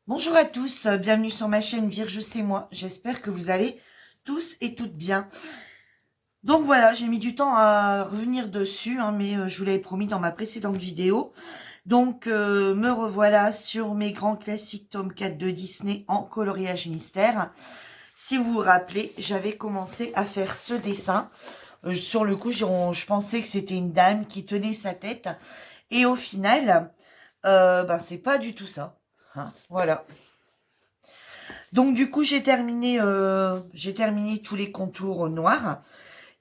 Bonjour à tous, bienvenue sur ma chaîne Vierge c'est moi. J'espère que vous allez tous et toutes bien. Donc voilà, j'ai mis du temps à revenir dessus, mais je vous l'avais promis dans ma précédente vidéo. Donc me revoilà sur mes grands classiques tome 4 de Disney en coloriage mystère. Si vous vous rappelez, j'avais commencé à faire ce dessin. Sur le coup, je pensais que c'était une dame qui tenait sa tête. Et au final, c'est pas du tout ça. Voilà. Donc du coup, j'ai terminé tous les contours noirs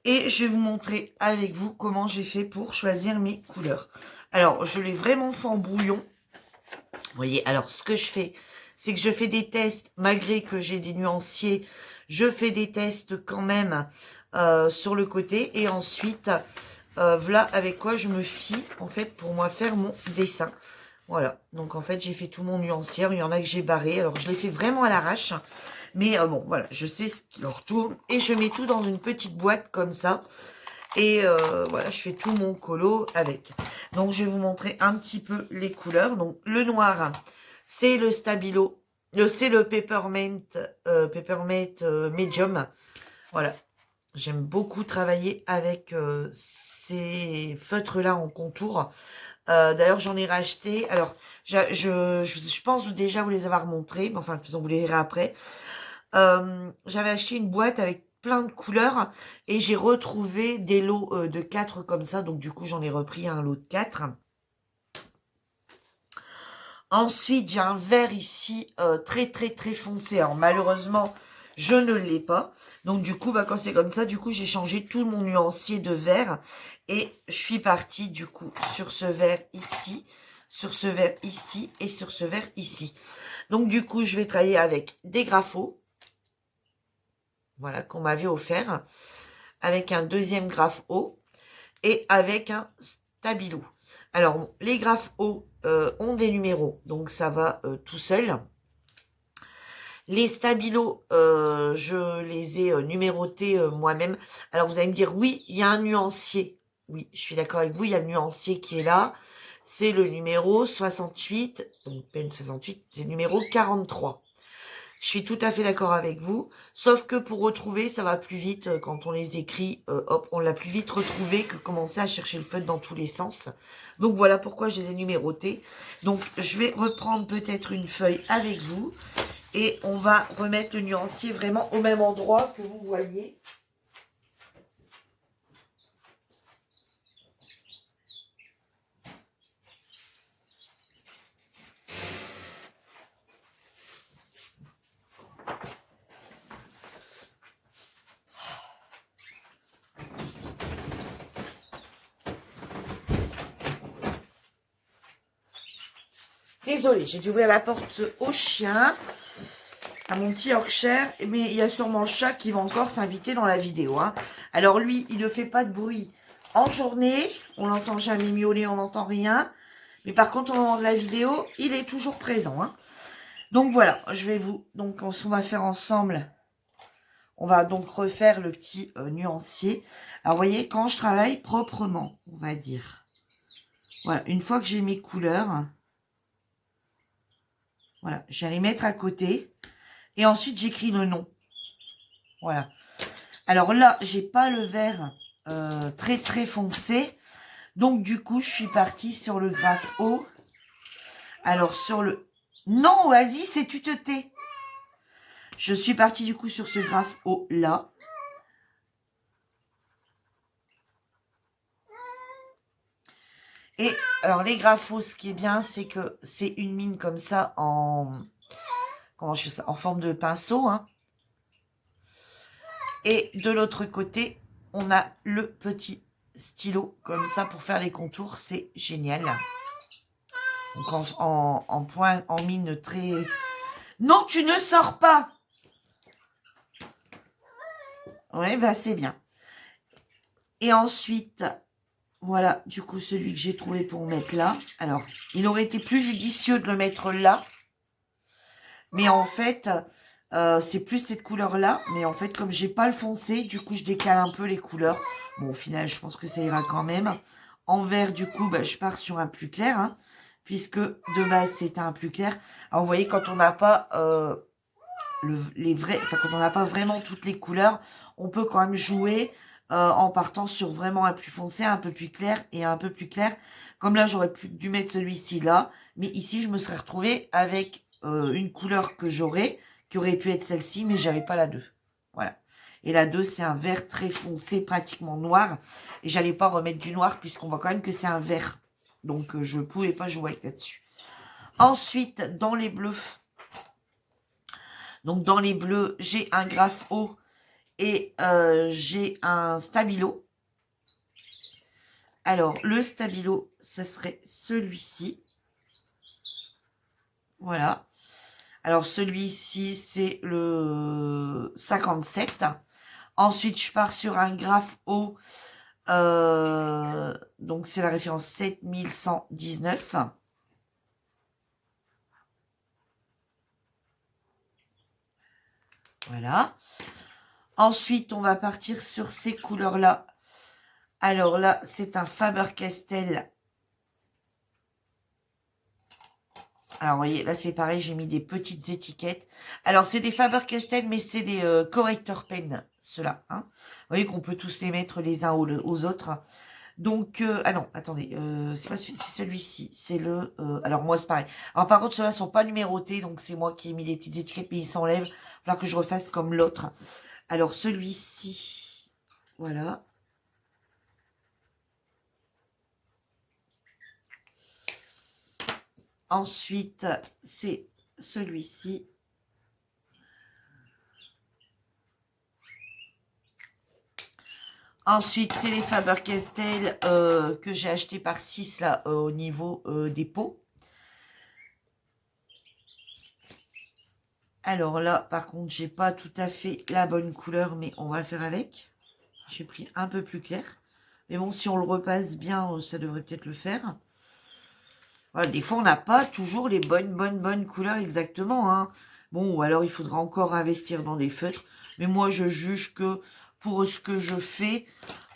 et je vais vous montrer avec vous comment j'ai fait pour choisir mes couleurs. Alors, je l'ai vraiment fait en brouillon. Vous voyez, alors ce que je fais, c'est que je fais des tests, malgré que j'ai des nuanciers, je fais des tests quand même sur le côté. Et ensuite, voilà avec quoi je me fie, en fait, pour moi faire mon dessin. Voilà, donc en fait, j'ai fait tout mon nuancier. Il y en a que j'ai barré. Alors, je l'ai fait vraiment à l'arrache. Mais bon, voilà, je sais ce qui leur tourne. Et je mets tout dans une petite boîte comme ça. Et voilà, je fais tout mon colo avec. Donc, je vais vous montrer un petit peu les couleurs. Donc, le noir, c'est le Stabilo. C'est le Peppermint Medium. Voilà. J'aime beaucoup travailler avec ces feutres-là en contour. D'ailleurs, j'en ai racheté. Alors, je pense déjà vous les avoir montrés. Mais enfin, de toute façon, vous les verrez après. J'avais acheté une boîte avec plein de couleurs et j'ai retrouvé des lots de 4 comme ça. Donc, du coup, j'en ai repris un lot de 4. Ensuite, j'ai un vert ici très, très, très foncé. Alors, malheureusement, je ne l'ai pas. Donc, du coup, quand c'est comme ça, du coup, j'ai changé tout mon nuancier de vert. Et je suis partie, du coup, sur ce vert ici, sur ce vert ici et sur ce vert ici. Donc, du coup, je vais travailler avec des graphos. Voilà, qu'on m'avait offert. Avec un deuxième graphe haut. Et avec un stabilo. Alors, bon, les graphes hauts ont des numéros. Donc, ça va tout seul. Les stabilos, je les ai numérotés moi-même. Alors, vous allez me dire, oui, il y a un nuancier. Oui, je suis d'accord avec vous, il y a le nuancier qui est là. C'est le numéro 68, donc peine 68, c'est le numéro 43. Je suis tout à fait d'accord avec vous, sauf que pour retrouver, ça va plus vite quand on les écrit. Hop, on l'a plus vite retrouvé que commencer à chercher le feutre dans tous les sens. Donc voilà pourquoi je les ai numérotés. Donc je vais reprendre peut-être une feuille avec vous. Et on va remettre le nuancier vraiment au même endroit que vous voyez. Désolée, j'ai dû ouvrir la porte au chien, à mon petit Yorkshire, mais il y a sûrement le chat qui va encore s'inviter dans la vidéo. Alors lui, il ne fait pas de bruit en journée, on l'entend jamais miauler, on n'entend rien. Mais par contre, au moment de la vidéo, il est toujours présent. Donc voilà, donc on va faire ensemble. On va donc refaire le petit nuancier. Alors vous voyez, quand je travaille proprement, on va dire. Voilà, une fois que j'ai mes couleurs, voilà, je vais les mettre à côté. Et ensuite, j'écris le nom. Voilà. Alors là, j'ai pas le vert très très foncé. Donc du coup, je suis partie sur le graphe haut. Alors sur le... Non, vas-y, c'est tu te tais. Je suis partie du coup sur ce graphe haut là. Et alors les graphos, ce qui est bien, c'est que c'est une mine comme ça en... Comment je fais ça? En forme de pinceau. Et de l'autre côté, on a le petit stylo comme ça pour faire les contours. C'est génial. Donc en point, en mine très... Non, tu ne sors pas. Ouais, c'est bien. Et ensuite, voilà, du coup, celui que j'ai trouvé pour mettre là. Alors, il aurait été plus judicieux de le mettre là. Mais en fait, c'est plus cette couleur-là. Mais en fait, comme j'ai pas le foncé, du coup, je décale un peu les couleurs. Bon, au final, je pense que ça ira quand même. En vert, du coup, je pars sur un plus clair. puisque de base, c'était un plus clair. Alors, vous voyez, quand on n'a pas quand on n'a pas vraiment toutes les couleurs, on peut quand même jouer en partant sur vraiment un plus foncé, un peu plus clair et un peu plus clair. Comme là, j'aurais dû mettre celui-ci là, mais ici, je me serais retrouvée avec une couleur que j'aurais, qui aurait pu être celle-ci, mais j'avais pas la 2. Voilà. Et la 2, c'est un vert très foncé, pratiquement noir. Et j'allais pas remettre du noir, puisqu'on voit quand même que c'est un vert. Donc, je pouvais pas jouer là-dessus. Ensuite, dans les bleus, donc dans les bleus, j'ai un Grapho et j'ai un Stabilo. Alors, le Stabilo, ça serait celui-ci. Voilà. Alors, celui-ci, c'est le 57. Ensuite, je pars sur un Grapho. Donc, c'est la référence 7119. Voilà. Ensuite, on va partir sur ces couleurs-là. Alors là, c'est un Faber-Castell. Alors, vous voyez, là, c'est pareil, j'ai mis des petites étiquettes. Alors, c'est des Faber-Castell, mais c'est des correcteurs pen, ceux-là. Hein. Vous voyez qu'on peut tous les mettre les uns aux autres. Donc, ah non, attendez, c'est pas celui-ci, c'est celui-ci. C'est le... alors, moi, c'est pareil. Alors, par contre, ceux-là sont pas numérotés, donc c'est moi qui ai mis des petites étiquettes, mais ils s'enlèvent. Il va falloir que je refasse comme l'autre. Alors, celui-ci, voilà. Ensuite, c'est celui-ci. Ensuite, c'est les Faber-Castell que j'ai acheté par 6 là au niveau des pots. Alors là, par contre, j'ai pas tout à fait la bonne couleur, mais on va faire avec. J'ai pris un peu plus clair. Mais bon, si on le repasse bien, ça devrait peut-être le faire. Voilà, des fois, on n'a pas toujours les bonnes couleurs exactement. Hein. Bon, ou alors il faudra encore investir dans des feutres. Mais moi, je juge que pour ce que je fais,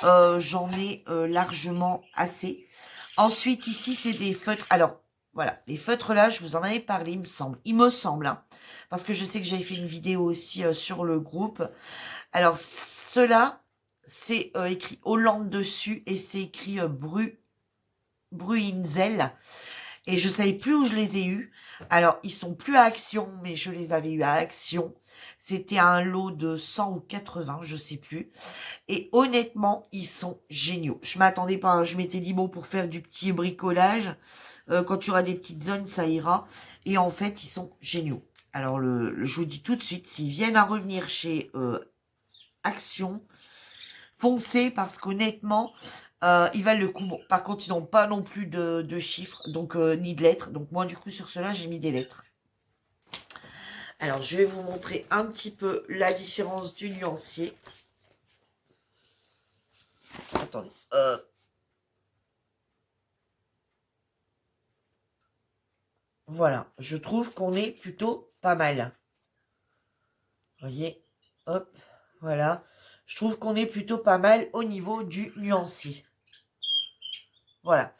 j'en ai largement assez. Ensuite, ici, c'est des feutres. Alors, voilà, les feutres là, je vous en avais parlé, il me semble. Il me semble, hein, parce que je sais que j'avais fait une vidéo aussi sur le groupe. Alors, ceux-là, c'est écrit Hollande dessus et c'est écrit Bruinzel. Et je ne savais plus où je les ai eus. Alors, ils sont plus à Action, mais je les avais eus à Action. C'était un lot de 100 ou 80, je sais plus. Et honnêtement, ils sont géniaux. Je m'attendais pas, hein. Je m'étais dit, bon, pour faire du petit bricolage, quand tu auras des petites zones, ça ira. Et en fait, ils sont géniaux. Alors, je vous dis tout de suite, s'ils viennent à revenir chez Action, foncez, parce qu'honnêtement, ils valent le coup. Bon, par contre, ils n'ont pas non plus de chiffres, donc ni de lettres. Donc moi, du coup, sur cela, j'ai mis des lettres. Alors, je vais vous montrer un petit peu la différence du nuancier. Attendez. Voilà, je trouve qu'on est plutôt pas mal. Vous voyez, hop, voilà. Je trouve qu'on est plutôt pas mal au niveau du nuancier. Voilà.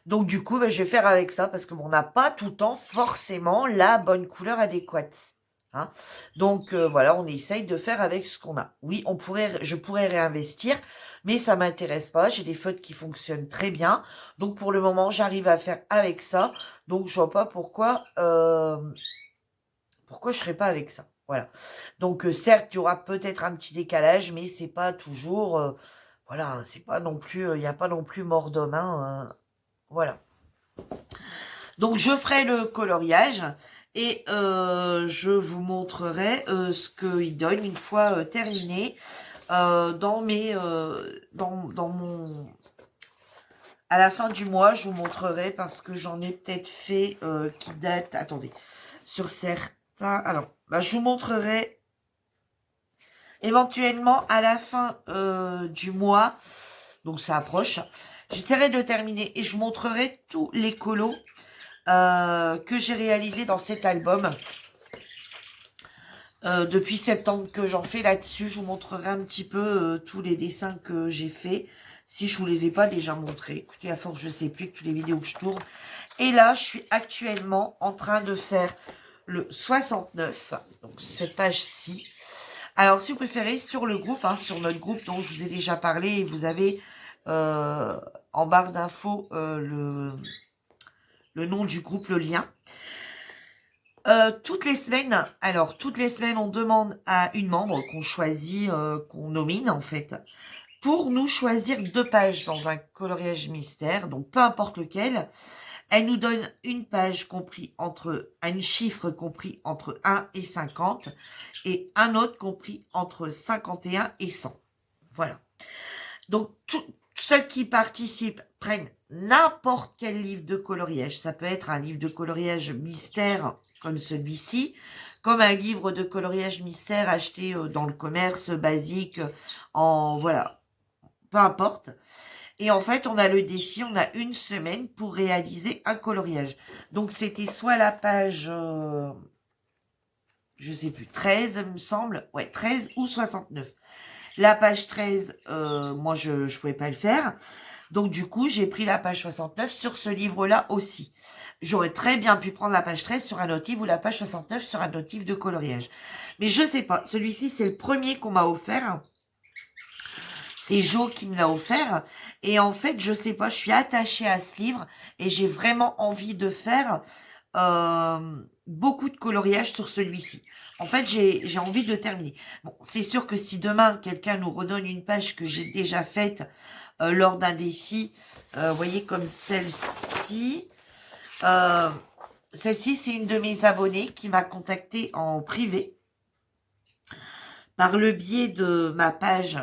Donc, du coup, je vais faire avec ça parce que on n'a pas tout le temps forcément la bonne couleur adéquate. Hein. Donc, voilà, on essaye de faire avec ce qu'on a. Oui, je pourrais réinvestir, mais ça m'intéresse pas. J'ai des feutres qui fonctionnent très bien. Donc, pour le moment, j'arrive à faire avec ça. Donc, je vois pas pourquoi je serais pas avec ça. Voilà. Donc, certes, il y aura peut-être un petit décalage, mais c'est pas toujours... voilà, c'est pas non plus... Il n'y a pas non plus mort d'homme. Hein, voilà. Donc, je ferai le coloriage et je vous montrerai ce qu'il donne une fois terminé dans mon... À la fin du mois, je vous montrerai parce que j'en ai peut-être fait qui date... Attendez. Sur certains... Alors, je vous montrerai éventuellement à la fin du mois. Donc, ça approche. J'essaierai de terminer et je vous montrerai tous les colos que j'ai réalisé dans cet album. Depuis septembre que j'en fais là-dessus, je vous montrerai un petit peu tous les dessins que j'ai fait. Si je vous les ai pas déjà montrés. Écoutez, à force, je sais plus que toutes les vidéos que je tourne. Et là, je suis actuellement en train de faire le 69, donc cette page-ci. Alors, si vous préférez, sur le groupe, hein, sur notre groupe dont je vous ai déjà parlé, et vous avez en barre d'infos le nom du groupe, le lien. Toutes les semaines, on demande à une membre qu'on choisit, qu'on nomine en fait, pour nous choisir 2 pages dans un coloriage mystère, donc peu importe lequel. Elle nous donne une page un chiffre compris entre 1 et 50 et un autre compris entre 51 et 100. Voilà. Donc, ceux qui participent prennent n'importe quel livre de coloriage. Ça peut être un livre de coloriage mystère comme celui-ci, comme un livre de coloriage mystère acheté dans le commerce basique, voilà, peu importe. Et en fait, on a le défi, on a une semaine pour réaliser un coloriage. Donc, c'était soit la page, je sais plus, 13, il me semble. Ouais, 13 ou 69. La page 13, moi, je ne pouvais pas le faire. Donc, du coup, j'ai pris la page 69 sur ce livre-là aussi. J'aurais très bien pu prendre la page 13 sur un autre livre ou la page 69 sur un autre livre de coloriage. Mais je sais pas. Celui-ci, c'est le premier qu'on m'a offert. C'est Jo qui me l'a offert. Et en fait, je sais pas, je suis attachée à ce livre et j'ai vraiment envie de faire beaucoup de coloriage sur celui-ci. En fait, j'ai envie de terminer. Bon, c'est sûr que si demain, quelqu'un nous redonne une page que j'ai déjà faite lors d'un défi, vous voyez, comme celle-ci. Celle-ci, c'est une de mes abonnées qui m'a contactée en privé par le biais de ma page,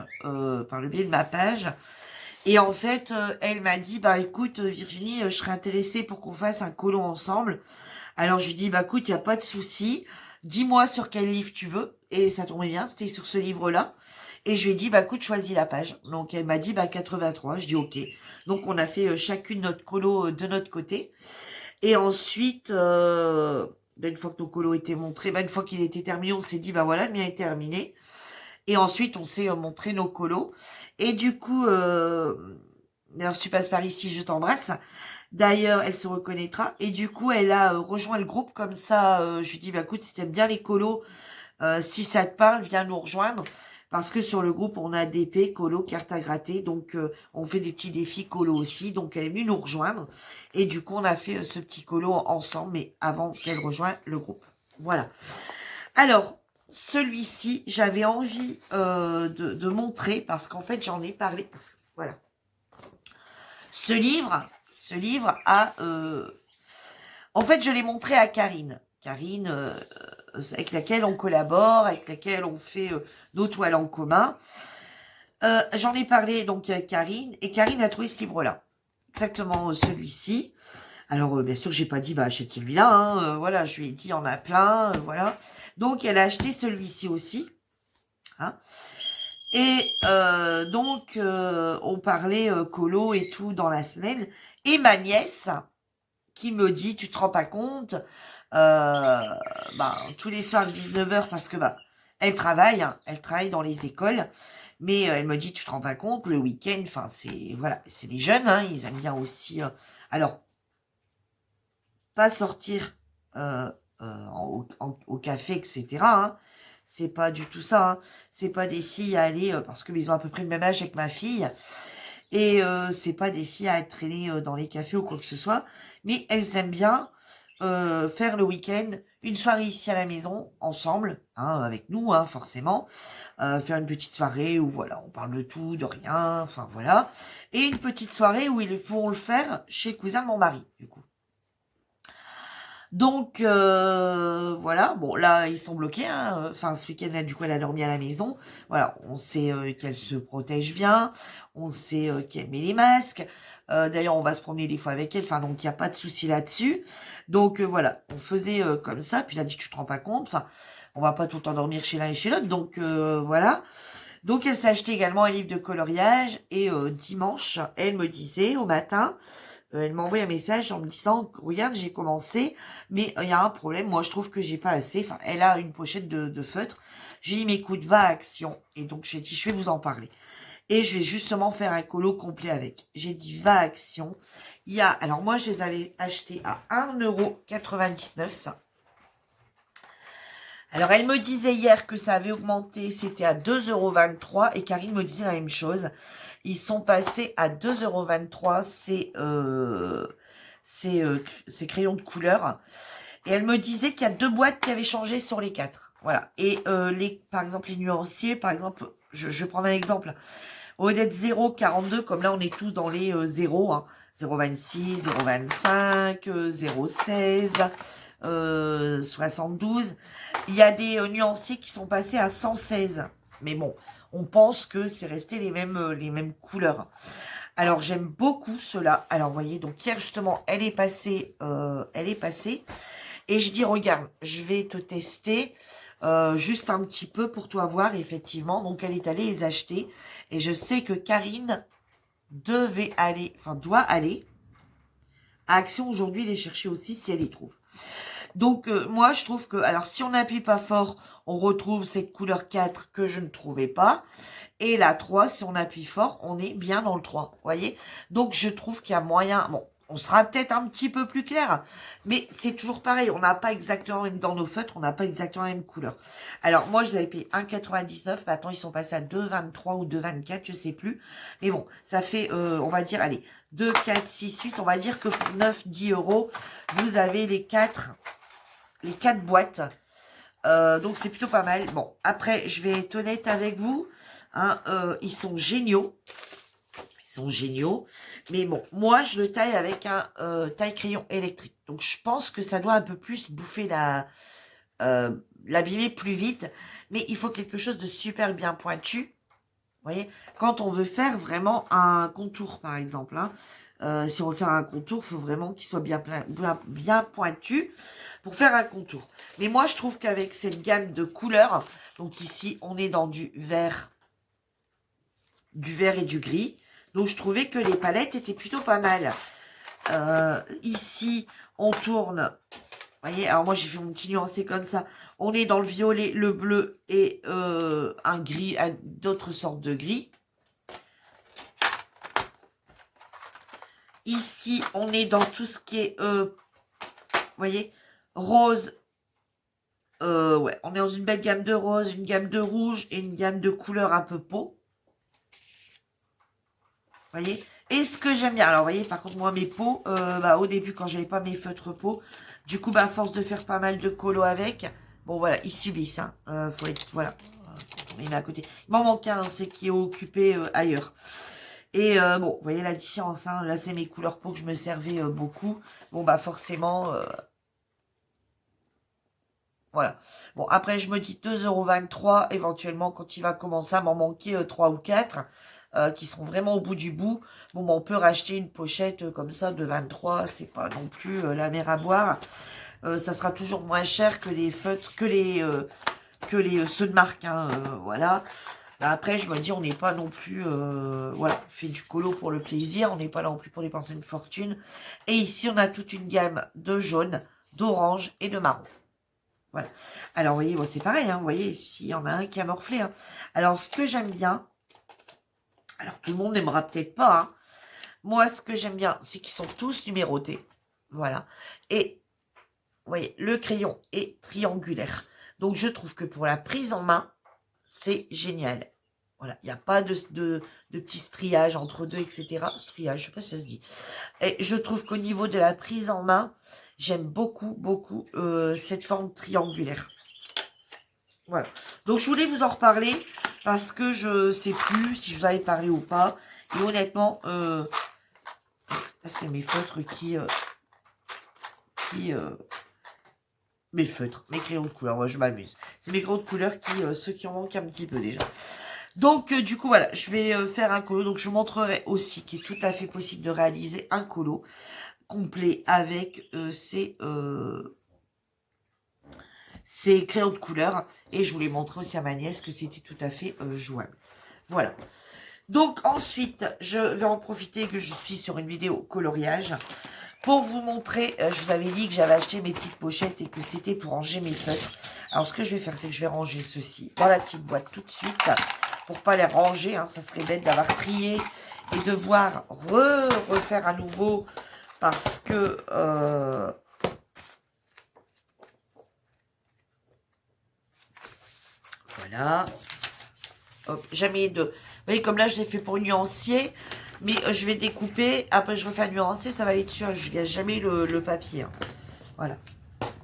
Et en fait, elle m'a dit, bah écoute, Virginie, je serais intéressée pour qu'on fasse un colo ensemble. Alors je lui dis, bah écoute, il n'y a pas de souci. Dis-moi sur quel livre tu veux. Et ça tombait bien, c'était sur ce livre-là. Et je lui ai dit, bah écoute, choisis la page. Donc elle m'a dit, bah 83. Je dis, ok. Donc on a fait chacune notre colo de notre côté. Et ensuite, une fois que nos colos étaient montrés, une fois qu'il était terminé, on s'est dit, bah voilà, le mien est terminé. Et ensuite, on s'est montré nos colos. Et du coup, d'ailleurs, si tu passes par ici, je t'embrasse. D'ailleurs, elle se reconnaîtra. Et du coup, elle a rejoint le groupe. Comme ça, je lui dis, bah écoute, si t'aimes bien les colos, si ça te parle, viens nous rejoindre. Parce que sur le groupe, on a DP, colo, carte à gratter. Donc, on fait des petits défis colo aussi. Donc, elle est venue nous rejoindre. Et du coup, on a fait ce petit colo ensemble, mais avant qu'elle rejoigne le groupe. Voilà. Alors, celui-ci, j'avais envie de montrer parce qu'en fait, j'en ai parlé. Voilà. Ce livre a... en fait, je l'ai montré à Karine. Karine, avec laquelle on collabore, avec laquelle on fait nos toiles en commun. J'en ai parlé donc à Karine. Et Karine a trouvé ce livre-là. Exactement celui-ci. Alors, bien sûr, j'ai pas dit, bah, achète celui-là, hein, voilà, je lui ai dit, il y en a plein, voilà. Donc, elle a acheté celui-ci aussi, hein. Et donc, on parlait colo et tout dans la semaine. Et ma nièce, qui me dit, tu te rends pas compte, tous les soirs à 19h, parce que, elle travaille, hein, elle travaille dans les écoles. Mais elle me dit, tu te rends pas compte, le week-end, enfin, voilà, c'est des jeunes, hein, ils aiment bien aussi, alors, pas sortir au café, etc. Hein. C'est pas du tout ça. Hein. C'est pas des filles à aller, parce qu'ils ont à peu près le même âge avec ma fille. Et c'est pas des filles à être traînées dans les cafés ou quoi que ce soit. Mais elles aiment bien faire le week-end une soirée ici à la maison, ensemble, hein, avec nous, hein, forcément. Faire une petite soirée où, voilà, on parle de tout, de rien, enfin, voilà. Et une petite soirée où ils vont le faire chez le cousin de mon mari, du coup. Donc, voilà. Bon, là, ils sont bloqués. Hein. Enfin, ce week-end, là, du coup, elle a dormi à la maison. Voilà, on sait qu'elle se protège bien. On sait qu'elle met les masques. D'ailleurs, on va se promener des fois avec elle. Enfin, donc, il n'y a pas de souci là-dessus. Donc, voilà, on faisait comme ça. Puis, elle a dit, tu te rends pas compte. Enfin, on va pas tout le temps dormir chez l'un et chez l'autre. Donc, voilà. Donc, elle s'est acheté également un livre de coloriage. Et dimanche, elle me disait au matin... elle m'a envoyé un message en me disant, regarde, j'ai commencé, mais il y a un problème, moi je trouve que j'ai pas assez. Enfin, elle a une pochette de feutre. Je lui ai dit, mais écoute, va à Action. Et donc j'ai dit, je vais vous en parler. Et je vais justement faire un colo complet avec. J'ai dit va action. Il y a, alors moi je les avais achetés à 1,99 €. Alors elle me disait hier que ça avait augmenté, c'était à 2,23 € et Karine me disait la même chose. Ils sont passés à 2,23 € ces crayons de couleur. Et elle me disait qu'il y a 2 boîtes qui avaient changé sur les 4. Voilà. Et par exemple les nuanciers, par exemple, je prends un exemple. Au lieu d'être 0,42, comme là on est tous dans les 0, hein, 0,26, 0,25, 0,16, 72. Il y a des nuanciers qui sont passés à 116. Mais bon, on pense que c'est resté les mêmes couleurs. Alors j'aime beaucoup cela. Alors vous voyez, donc hier justement, elle est passée. Et je dis, regarde, je vais te tester juste un petit peu pour toi voir, effectivement. Donc, elle est allée les acheter. Et je sais que Karine doit aller à Action aujourd'hui les chercher aussi si elle les trouve. Donc, moi, je trouve que, alors, si on n'appuie pas fort, on retrouve cette couleur 4 que je ne trouvais pas. Et la 3, si on appuie fort, on est bien dans le 3, vous voyez. Donc, je trouve qu'il y a moyen... Bon, on sera peut-être un petit peu plus clair, mais c'est toujours pareil. On n'a pas exactement, même dans nos feutres, on n'a pas exactement la même couleur. Alors, moi, je les avais payé 1,99 €. Maintenant, ils sont passés à 2,23 ou 2,24, je sais plus. Mais bon, ça fait, on va dire, allez, 2, 4, 6, 8. On va dire que pour 9, 10 €, vous avez les 4 boîtes. Donc, c'est plutôt pas mal. Bon, après, je vais être honnête avec vous. Hein, ils sont géniaux. Ils sont géniaux. Mais bon, moi, je le taille avec un taille-crayon électrique. Donc, je pense que ça doit un peu plus bouffer l'abîmer plus vite. Mais il faut quelque chose de super bien pointu. Vous voyez, quand on veut faire vraiment un contour, par exemple. Hein, si on veut faire un contour, il faut vraiment qu'il soit bien pointu pour faire un contour. Mais moi, je trouve qu'avec cette gamme de couleurs, donc ici, on est dans du vert et du gris. Donc, je trouvais que les palettes étaient plutôt pas mal. Ici, on tourne. Vous voyez, alors moi, j'ai fait mon petit nuancé comme ça. On est dans le violet, le bleu et un gris, d'autres sortes de gris. Ici, on est dans tout ce qui est, vous voyez, rose. Ouais, on est dans une belle gamme de rose, une gamme de rouge et une gamme de couleurs un peu peau. Vous voyez, et ce que j'aime bien, alors vous voyez, par contre, moi, mes peaux, au début, quand j'avais pas mes feutres peau, du coup, à force de faire pas mal de colo avec, bon, voilà, ils subissent, hein, faut être, voilà, quand on les met à côté. Il m'en manque un, c'est qui est occupé ailleurs. Et bon, vous voyez la différence, hein, là, c'est mes couleurs peau que je me servais beaucoup. Bon, forcément, voilà. Bon, après, je me dis 2,23 €, éventuellement, quand il va commencer à m'en manquer 3 ou 4, qui sont vraiment au bout du bout. Bon, on peut racheter une pochette comme ça de 23, c'est pas non plus la mer à boire. Ça sera toujours moins cher que les feutres, que les ceux de marque, hein, voilà. Après, je me dis, on n'est pas non plus, voilà, on fait du colo pour le plaisir, on n'est pas là non plus pour dépenser une fortune. Et ici, on a toute une gamme de jaune, d'orange et de marron. Voilà. Alors, vous voyez, bon, c'est pareil, hein, vous voyez, s'il y en a un qui a morflé. Hein. Alors, ce que j'aime bien, alors tout le monde n'aimera peut-être pas, hein. Moi, ce que j'aime bien, c'est qu'ils sont tous numérotés. Voilà. Et, vous voyez, le crayon est triangulaire. Donc, je trouve que pour la prise en main, c'est génial. Voilà, il n'y a pas de petits striages entre deux, etc. Striage, je ne sais pas si ça se dit. Et je trouve qu'au niveau de la prise en main, j'aime beaucoup, beaucoup cette forme triangulaire. Voilà. Donc, je voulais vous en reparler parce que je ne sais plus si je vous avais parlé ou pas. Et honnêtement, là, c'est mes feutres mes feutres, mes crayons de couleur. Moi, je m'amuse. C'est mes crayons de couleur ceux qui en manquent un petit peu déjà. Donc, du coup, voilà, je vais faire un colo. Donc, je vous montrerai aussi qu'il est tout à fait possible de réaliser un colo complet avec ces crayons de couleur. Et je voulais montrer aussi à ma nièce que c'était tout à fait jouable. Voilà. Donc, ensuite, je vais en profiter que je suis sur une vidéo coloriage pour vous montrer. Je vous avais dit que j'avais acheté mes petites pochettes et que c'était pour ranger mes feutres. Alors, ce que je vais faire, c'est que je vais ranger ceci dans la petite boîte tout de suite. pour pas les ranger. Hein, ça serait bête d'avoir trié et devoir refaire à nouveau parce que... voilà. Hop, jamais de... Vous voyez, comme là, je l'ai fait pour nuancier. Mais je vais découper. Après, je refais un nuancier. Ça va aller dessus. Hein, je gâche jamais le papier. Hein. Voilà.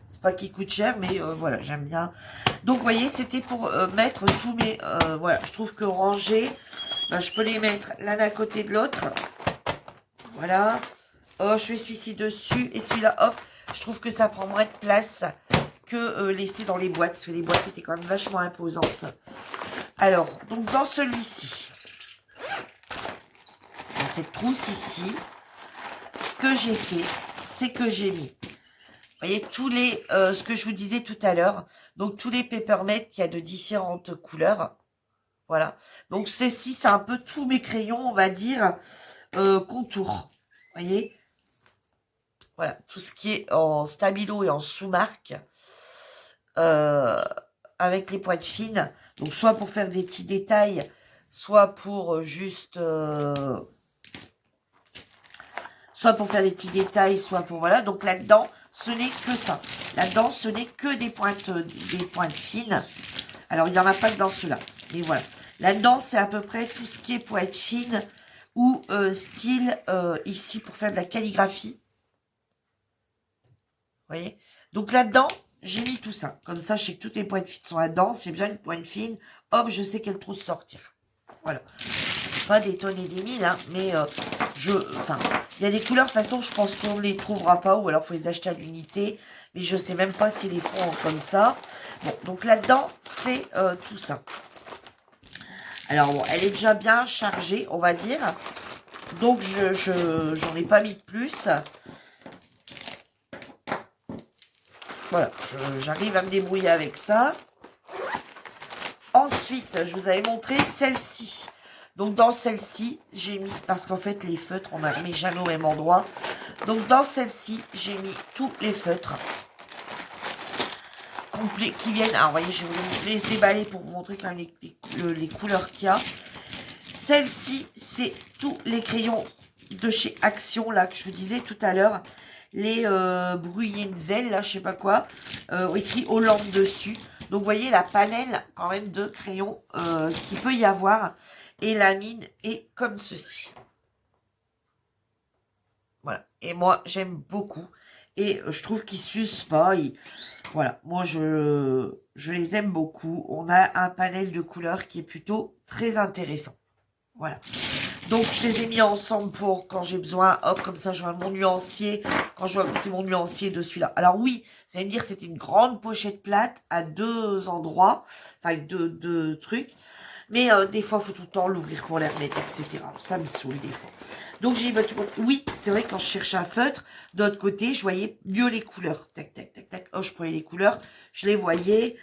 C'est pas qu'il coûte cher, mais voilà, j'aime bien. Donc, vous voyez, c'était pour mettre tous mes... voilà, je trouve que ranger, ben, je peux les mettre l'un à côté de l'autre. Voilà. Oh, je fais celui-ci dessus et celui-là, hop. Je trouve que ça prend moins de place que laisser dans les boîtes. Parce que les boîtes étaient quand même vachement imposantes. Alors, donc dans celui-ci, dans cette trousse ici, ce que j'ai fait, c'est que j'ai mis... Vous voyez, tous les, ce que je vous disais tout à l'heure, donc tous les Papermate qu'il y a de différentes couleurs, voilà. Donc ceci, c'est un peu tous mes crayons, on va dire, contour, vous voyez. Voilà, tout ce qui est en stabilo et en sous-marque, avec les pointes fines, donc soit pour faire des petits détails, soit pour juste... soit pour faire des petits détails, soit pour... Voilà, donc là-dedans... Ce n'est que ça. Là-dedans, ce n'est que des pointes fines. Alors, il n'y en a pas que dans ceux-là. Mais voilà. Là-dedans, c'est à peu près tout ce qui est pointe fine ou style ici pour faire de la calligraphie. Vous voyez? Donc là-dedans, j'ai mis tout ça. Comme ça, je sais que toutes les pointes fines sont là-dedans. Si j'ai besoin d'une pointe fine, hop, je sais quelle trousse sortir. Voilà. Pas des tonnes et des mille, hein, mais enfin, il y a des couleurs, de toute façon, je pense qu'on ne les trouvera pas, ou alors il faut les acheter à l'unité, mais je ne sais même pas s'ils les font comme ça. Bon, donc là-dedans, c'est tout ça. Alors, bon, elle est déjà bien chargée, on va dire, donc j'en ai pas mis de plus. Voilà, j'arrive à me débrouiller avec ça. Ensuite, je vous avais montré celle-ci. Donc, dans celle-ci, j'ai mis... Parce qu'en fait, les feutres, on ne met jamais au même endroit. Donc, dans celle-ci, j'ai mis tous les feutres complets qui viennent... Alors, vous voyez, je vais vous les déballer pour vous montrer quand même les couleurs qu'il y a. Celle-ci, c'est tous les crayons de chez Action, là, que je vous disais tout à l'heure. Les Bruyenzel, là, je sais pas quoi. Écrit Hollande dessus. Donc, vous voyez la panel quand même de crayons qu'il peut y avoir. Et la mine est comme ceci. Voilà. Et moi, j'aime beaucoup. Et je trouve qu'ils s'usent pas. Voilà. Moi, je les aime beaucoup. On a un panel de couleurs qui est plutôt très intéressant. Voilà. Donc, je les ai mis ensemble pour quand j'ai besoin. Hop, comme ça, je vois mon nuancier. Quand je vois que c'est mon nuancier de celui-là. Alors oui, vous allez me dire, c'était une grande pochette plate à deux endroits. Enfin, avec deux trucs. Mais des fois, il faut tout le temps l'ouvrir pour les remettre, etc. Ça me saoule des fois. Donc, j'ai dit, oui, c'est vrai que quand je cherchais un feutre, de l'autre côté, je voyais mieux les couleurs. Tac, tac, tac, tac. Oh, je prenais les couleurs. Je les voyais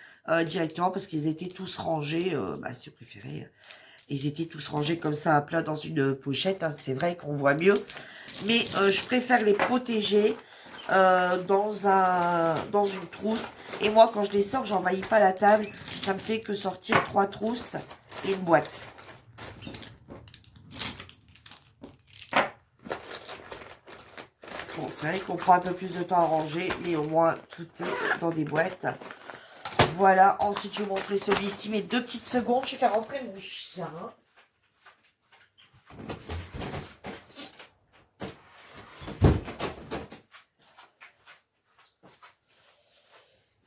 directement parce qu'ils étaient tous rangés. Si vous préférez, ils étaient tous rangés comme ça à plat dans une pochette. Hein. C'est vrai qu'on voit mieux. Mais je préfère les protéger dans une trousse. Et moi, quand je les sors, j'envahis pas la table. Ça me fait que sortir 3 trousses et une boîte. Bon, c'est vrai qu'on prend un peu plus de temps à ranger, mais au moins tout est dans des boîtes. Voilà, ensuite je vais vous montrer celui-ci, mais 2 petites secondes, je vais faire rentrer mon chien.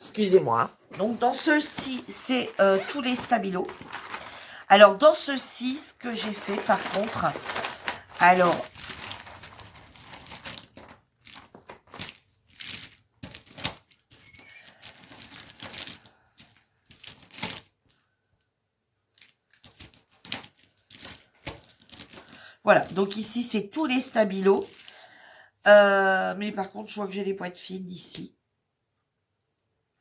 Excusez-moi. Donc dans ceux-ci, c'est tous les stabilos. Alors dans ceux-ci, ce que j'ai fait par contre, alors... Voilà, donc ici, c'est tous les stabilos. Mais par contre, je vois que j'ai les pointes fines ici.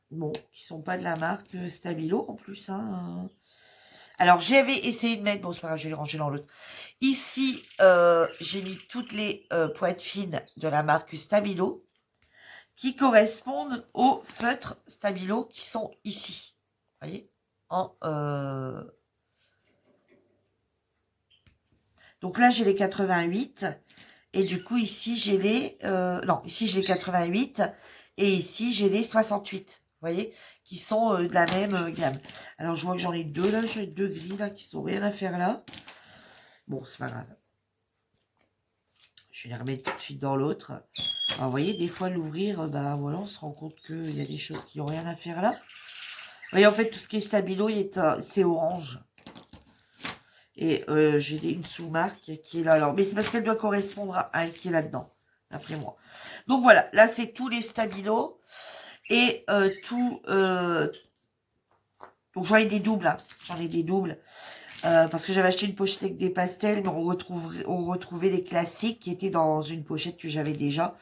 Bon, qui sont pas de la marque Stabilo en plus. Hein. Alors, j'avais essayé de mettre... Bon, c'est pas grave, je vais les ranger dans l'autre. Ici, j'ai mis toutes les pointes fines de la marque Stabilo qui correspondent aux feutres Stabilo qui sont ici. Vous voyez en, Donc là, j'ai les 88. Et du coup, ici, j'ai les... non, ici, j'ai les 88. Et ici, j'ai les 68. Vous voyez, qui sont de la même gamme. Alors, je vois que j'en ai deux, là. J'ai deux gris, là, qui sont rien à faire, là. Bon, c'est pas grave. Je vais les remettre tout de suite dans l'autre. Alors, vous voyez, des fois, l'ouvrir, bah, voilà, on se rend compte qu'il y a des choses qui n'ont rien à faire, là. Vous voyez, en fait, tout ce qui est stabilo, c'est orange. Et j'ai une sous-marque qui est là. Alors, mais c'est parce qu'elle doit correspondre à un qui est là-dedans, d'après moi. Donc, voilà, là, c'est tous les stabilos. Et tout... donc, j'en ai des doubles, hein. J'en ai des doubles. Parce que j'avais acheté une pochette avec des pastels, mais on retrouvait les classiques qui étaient dans une pochette que j'avais déjà.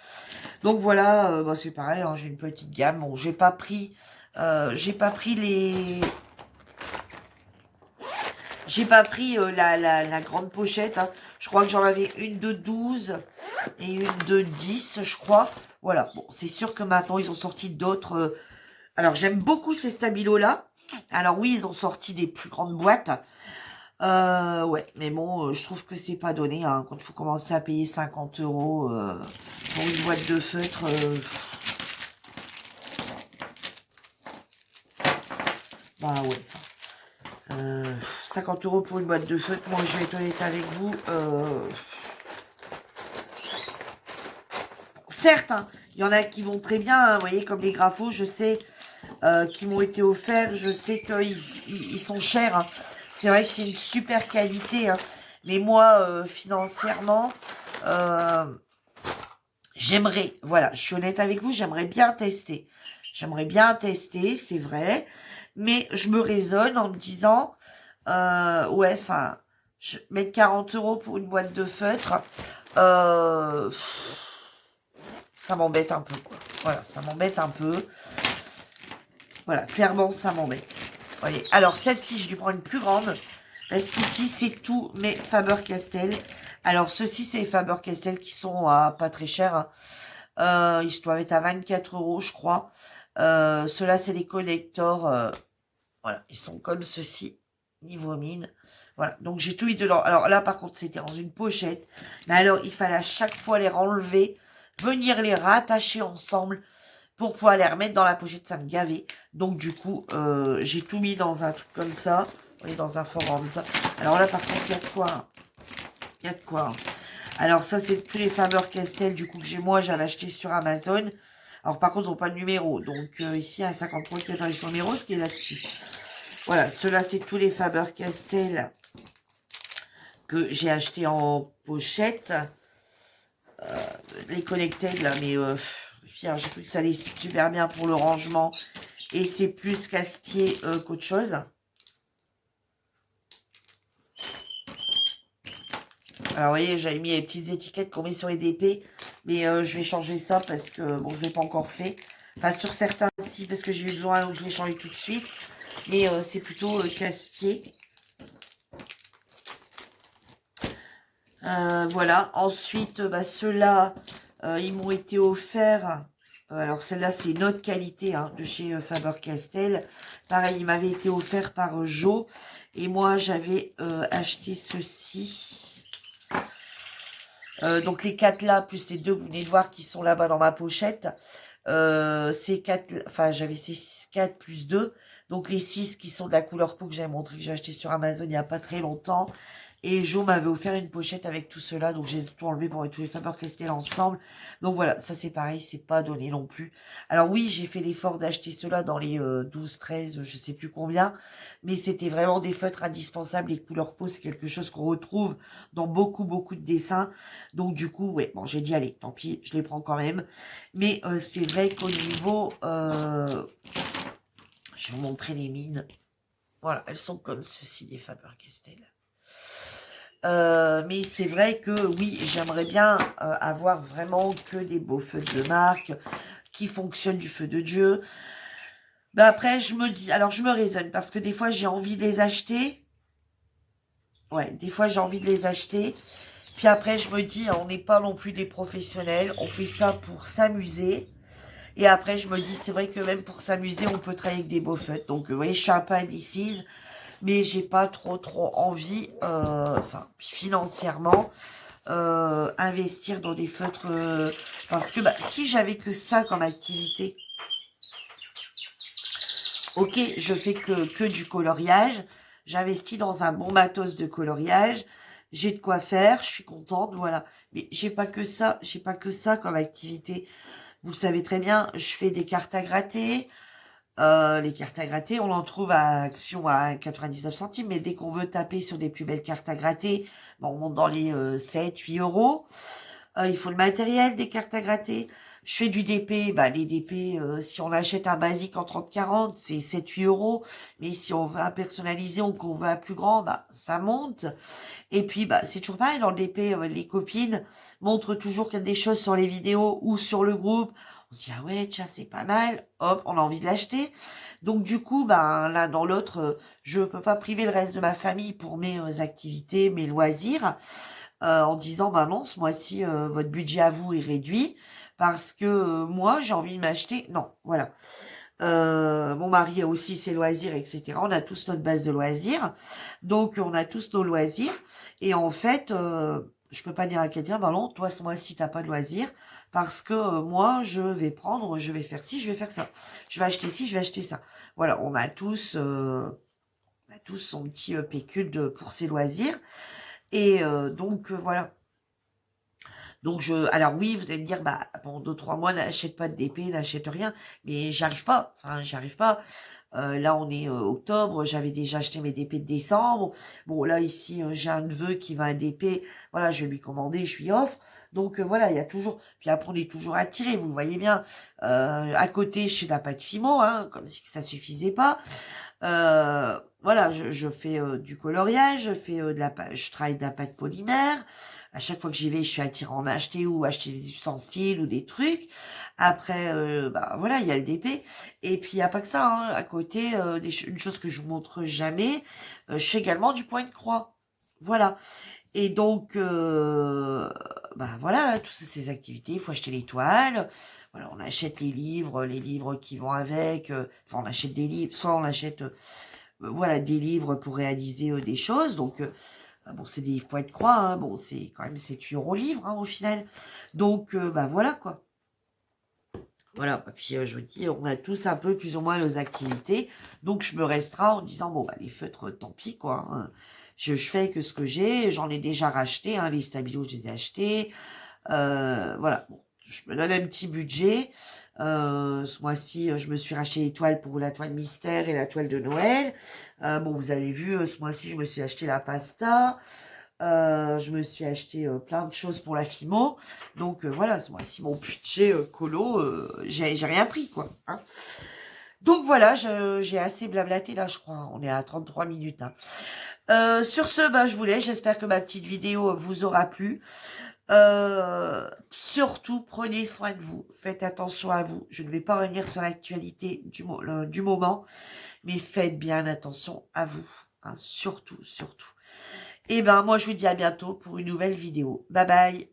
Donc voilà, bah c'est pareil, hein, j'ai une petite gamme. Bon, j'ai pas pris les... J'ai pas pris la grande pochette. Hein. Je crois que j'en avais une de 12 et une de 10, je crois. Voilà, bon, c'est sûr que maintenant, ils ont sorti d'autres... Alors, j'aime beaucoup ces stabilos-là. Alors oui, ils ont sorti des plus grandes boîtes. Ouais, mais bon, je trouve que c'est pas donné. Hein, quand il faut commencer à payer 50 € pour une boîte de feutre. Bah ouais. 50 € pour une boîte de feutre. Moi, je vais être honnête avec vous. Certes, hein, il y en a qui vont très bien. Hein, vous voyez, comme les graphos, je sais, qui m'ont été offerts. Je sais qu'ils sont chers. Hein. C'est vrai que c'est une super qualité. Hein. Mais moi, financièrement, j'aimerais, voilà, je suis honnête avec vous, j'aimerais bien tester. J'aimerais bien tester, c'est vrai. Mais je me raisonne en me disant, ouais, enfin, mettre 40 € pour une boîte de feutre, ça m'embête un peu, quoi. Voilà, ça m'embête un peu. Voilà, clairement, ça m'embête. Voyez. Alors, celle-ci, je lui prends une plus grande. Parce qu'ici, c'est tous mes Faber-Castell. Alors, ceux-ci, c'est les Faber-Castell qui sont pas très chers. Hein. Ils doivent être à 24 €, je crois. Ceux-là, c'est les collectors. Voilà, ils sont comme ceci, niveau mine. Voilà, donc j'ai tout mis dedans. Alors là, par contre, c'était dans une pochette. Mais alors, il fallait à chaque fois les renlever, venir les rattacher ensemble pour pouvoir les remettre dans la pochette. Ça me gavait. Donc, du coup, j'ai tout mis dans un truc comme ça. Vous voyez, dans un forum comme ça. Alors là, par contre, il y a de quoi. Hein. Il y a de quoi. Hein. Alors, ça, c'est tous les Faber-Castell, du coup, que moi, j'avais acheté sur Amazon. Alors, par contre, ils n'ont pas de numéro. Donc, ici, à 50 points, il n'y a pas son numéro, ce qui est là-dessus. Voilà, ceux-là, c'est tous les Faber-Castell que j'ai acheté en pochette. Les connected, là, mais j'ai cru que ça allait super bien pour le rangement. Et c'est plus casse-pied qu'autre chose. Alors, vous voyez, j'avais mis les petites étiquettes qu'on met sur les DP. Mais je vais changer ça parce que, bon, je ne l'ai pas encore fait. Enfin, sur certains, si, parce que j'ai eu besoin, donc je l'ai changé tout de suite. Mais c'est plutôt casse-pied. Voilà. Ensuite, bah, ceux-là, ils m'ont été offerts. Alors, celle-là, c'est une autre qualité hein, de chez Faber-Castell. Pareil, il m'avait été offert par Jo. Et moi, j'avais acheté ceci. Donc, les 4 là, plus les 2 que vous venez de voir qui sont là-bas dans ma pochette. Ces 4, enfin, j'avais ces 4 plus 2. Donc, les 6 qui sont de la couleur peau que j'avais montré que j'ai acheté sur Amazon il n'y a pas très longtemps. Et Jo m'avait offert une pochette avec tout cela. Donc, j'ai tout enlevé pour mettre tous les Faber-Castell ensemble. Donc, voilà. Ça, c'est pareil. C'est pas donné non plus. Alors, oui, j'ai fait l'effort d'acheter cela dans les 12, 13, je sais plus combien. Mais c'était vraiment des feutres indispensables. Les couleurs peau, c'est quelque chose qu'on retrouve dans beaucoup, beaucoup de dessins. Donc, du coup, ouais. Bon, j'ai dit, allez, tant pis. Je les prends quand même. Mais c'est vrai qu'au niveau... je vais vous montrer les mines. Voilà. Elles sont comme ceci, les Faber-Castell. Mais c'est vrai que oui, j'aimerais bien avoir vraiment que des beaux feutres de marque qui fonctionnent du feu de Dieu. Ben après, je me dis, alors je me raisonne parce que des fois j'ai envie de les acheter. Ouais, des fois j'ai envie de les acheter. Puis après, je me dis, on n'est pas non plus des professionnels. On fait ça pour s'amuser. Et après, je me dis, c'est vrai que même pour s'amuser, on peut travailler avec des beaux feutres. Donc, vous voyez, je suis un peu indécise. mais j'ai pas trop envie, enfin, financièrement, investir dans des feutres, parce que bah, si j'avais que ça comme activité, ok, je fais que du coloriage, j'investis dans un bon matos de coloriage, j'ai de quoi faire, je suis contente, voilà. Mais j'ai pas que ça, j'ai pas que ça comme activité. Vous le savez très bien, je fais des cartes à gratter. Les cartes à gratter, on en trouve à Action à 99 centimes, mais dès qu'on veut taper sur des plus belles cartes à gratter, bon, on monte dans les 7, 8 euros. Il faut le matériel des cartes à gratter. Je fais du DP, bah les DP, si on achète un basique en 30-40, c'est 7-8 euros. Mais si on va personnaliser ou qu'on va plus grand, bah ça monte. Et puis bah c'est toujours pareil, dans le DP, les copines montrent toujours qu'il y a des choses sur les vidéos ou sur le groupe. On se dit ah ouais, tiens, c'est pas mal, hop, on a envie de l'acheter. Donc du coup, bah l'un dans l'autre, je peux pas priver le reste de ma famille pour mes activités, mes loisirs en disant bah non, ce mois-ci votre budget à vous est réduit parce que moi j'ai envie de m'acheter. Non, voilà. Mon mari a aussi ses loisirs, etc. On a tous notre base de loisirs, donc on a tous nos loisirs. Et en fait, je peux pas dire à quelqu'un bah non, toi ce mois-ci t'as pas de loisirs parce que moi je vais prendre, je vais faire ci, je vais faire ça, je vais acheter ci, je vais acheter ça. Voilà, on a tous son petit pécule pour ses loisirs. Et donc voilà. Donc alors oui, vous allez me dire, bah pendant 2-3 mois, n'achète pas de DP, n'achète rien, mais j'arrive pas. Enfin, j'arrive pas. Là, on est octobre, j'avais déjà acheté mes DP de décembre. Bon, là ici, j'ai un neveu qui va un DP. Voilà, je vais lui commander, je lui offre. Donc voilà, il y a toujours. Puis après, on est toujours attiré, vous le voyez bien. À côté, chez la pâte Fimo, hein, comme si ça suffisait pas. Voilà, je fais du coloriage, je travaille de la pâte polymère. À chaque fois que j'y vais, je suis attirée à en acheter ou acheter des ustensiles ou des trucs. Après, bah voilà, il y a le DP. Et puis il y a pas que ça, hein. À côté, une chose que je vous montre jamais, je fais également du point de croix. Voilà. Et donc, bah voilà, toutes ces activités, il faut acheter les toiles. Voilà, on achète les livres qui vont avec. Enfin, on achète des livres, soit on achète, voilà, des livres pour réaliser des choses. Donc, bon, c'est des livres point de croix, hein. Bon, c'est quand même 7-8 € livre, hein, au final. Donc, bah voilà, quoi. Voilà, puis je vous dis, on a tous un peu plus ou moins nos activités. Donc, je me restreins en disant, bon, bah les feutres, tant pis, quoi, hein. Je fais que ce que j'ai. J'en ai déjà racheté, hein, les stabilos, je les ai achetés. Voilà, bon, je me donne un petit budget. Ce mois-ci, je me suis racheté les toiles pour la toile mystère et la toile de Noël. Bon, vous avez vu, ce mois-ci, je me suis acheté la pasta. Je me suis acheté plein de choses pour la Fimo. Donc voilà, ce mois-ci, mon budget colo, j'ai rien pris, quoi, hein. Donc voilà, j'ai assez blablaté là, je crois. On est à 33 minutes, hein. Sur ce, bah, je vous laisse. J'espère que ma petite vidéo vous aura plu. Surtout, prenez soin de vous. Faites attention à vous. Je ne vais pas revenir sur l'actualité du moment, mais faites bien attention à vous, hein, surtout, surtout. Et ben, moi, je vous dis à bientôt pour une nouvelle vidéo. Bye bye.